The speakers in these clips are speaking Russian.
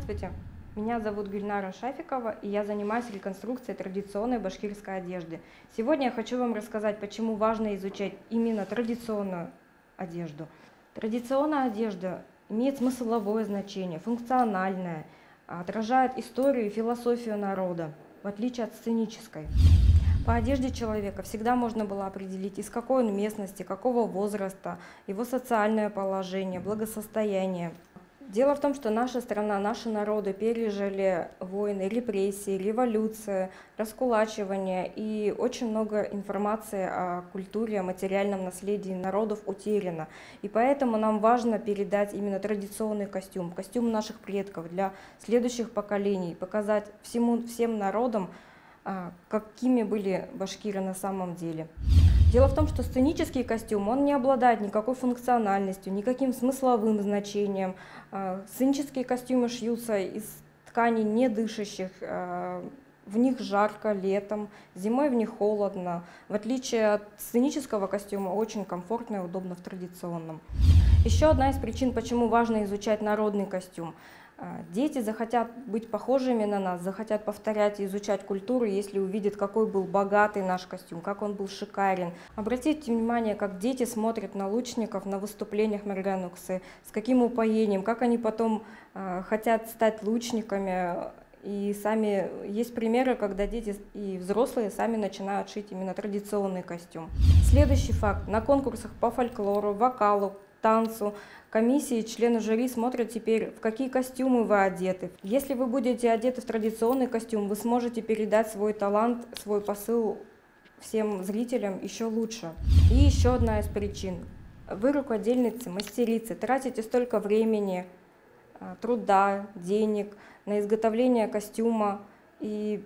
Здравствуйте, меня зовут Гульнара Шафикова, и я занимаюсь реконструкцией традиционной башкирской одежды. Сегодня я хочу вам рассказать, почему важно изучать именно традиционную одежду. Традиционная одежда имеет смысловое значение, функциональное, отражает историю и философию народа, в отличие от сценической. По одежде человека всегда можно было определить, из какой он местности, какого возраста, его социальное положение, благосостояние. Дело в том, что наша страна, наши народы пережили войны, репрессии, революции, раскулачивание, и очень много информации о культуре, о материальном наследии народов утеряно. И поэтому нам важно передать именно традиционный костюм, костюм наших предков для следующих поколений, показать всем народам, какими были башкиры на самом деле. Дело в том, что сценический костюм, он не обладает никакой функциональностью, никаким смысловым значением. Сценические костюмы шьются из тканей не дышащих, в них жарко летом, зимой в них холодно. В отличие от сценического костюма, очень комфортно и удобно в традиционном. Еще одна из причин, почему важно изучать народный костюм. Дети захотят быть похожими на нас, захотят повторять и изучать культуру, если увидят, какой был богатый наш костюм, как он был шикарен. Обратите внимание, как дети смотрят на лучников на выступлениях Маргануксы, с каким упоением, как они потом хотят стать лучниками. И сами есть примеры, когда дети и взрослые сами начинают шить именно традиционный костюм. Следующий факт. На конкурсах по фольклору, вокалу, танцу комиссии и члены жюри смотрят теперь, в какие костюмы вы одеты. Если вы будете одеты в традиционный костюм, вы сможете передать свой талант, свой посыл всем зрителям еще лучше. И еще одна из причин. Вы рукодельницы, мастерицы, тратите столько времени, труда, денег на изготовление костюма, и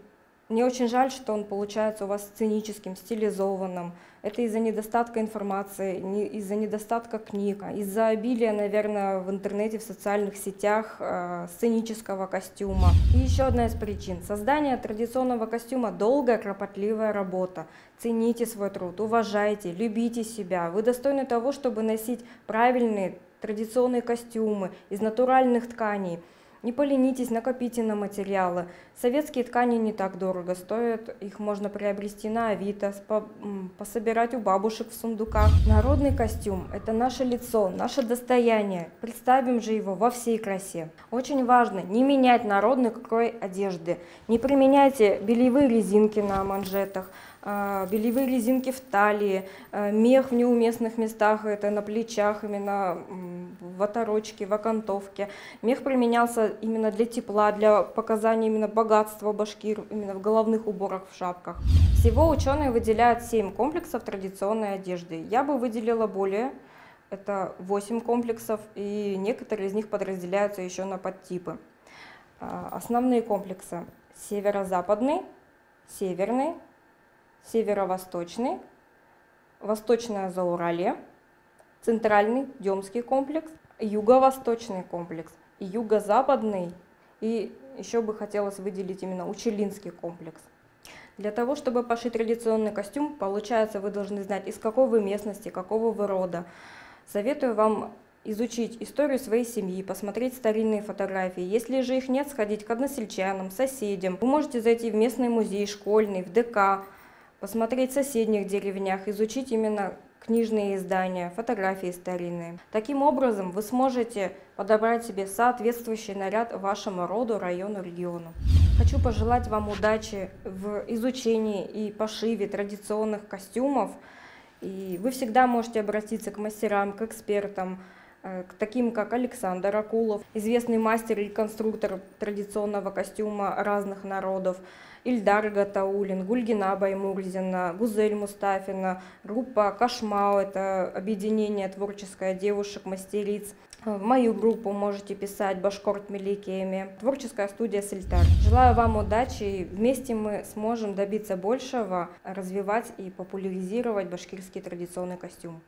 мне очень жаль, что он получается у вас сценическим, стилизованным. Это из-за недостатка информации, из-за недостатка книг, из-за обилия, наверное, в интернете, в социальных сетях сценического костюма. И еще одна из причин. Создание традиционного костюма – долгая, кропотливая работа. Цените свой труд, уважайте, любите себя. Вы достойны того, чтобы носить правильные традиционные костюмы из натуральных тканей. Не поленитесь, накопите на материалы. Советские ткани не так дорого стоят, их можно приобрести на Авито, пособирать у бабушек в сундуках. Народный костюм – это наше лицо, наше достояние. Представим же его во всей красе. Очень важно не менять народный крой одежды. Не применяйте бельевые резинки на манжетах, бельевые резинки в талии, мех в неуместных местах, это на плечах, именно в оторочке, в окантовке. Мех применялся именно для тепла, для показания именно богатства башкир, именно в головных уборах, в шапках. Всего ученые выделяют 7 комплексов традиционной одежды. Я бы выделила более, это 8 комплексов, и некоторые из них подразделяются еще на подтипы. Основные комплексы: северо-западный, северный, северо-восточный, восточное Зауралье, центральный Демский комплекс, юго-восточный комплекс, юго-западный, и еще бы хотелось выделить именно Учелинский комплекс. Для того, чтобы пошить традиционный костюм, получается, вы должны знать, из какой вы местности, какого вы рода. Советую вам изучить историю своей семьи, посмотреть старинные фотографии. Если же их нет, сходить к односельчанам, соседям. Вы можете зайти в местный музей, школьный, в ДК, посмотреть в соседних деревнях, изучить именно книжные издания, фотографии старинные. Таким образом, вы сможете подобрать себе соответствующий наряд вашему роду, району, региону. Хочу пожелать вам удачи в изучении и пошиве традиционных костюмов. И вы всегда можете обратиться к мастерам, к экспертам, к таким как Александр Акулов, известный мастер и конструктор традиционного костюма разных народов, Ильдар Гатаулин, Гульгина Баймурзина, Гузель Мустафина, группа Кашмау, это объединение творческое девушек-мастериц. В мою группу можете писать Башкорт Меликеми, творческая студия Сельтар. Желаю вам удачи, и вместе мы сможем добиться большего, развивать и популяризировать башкирский традиционный костюм.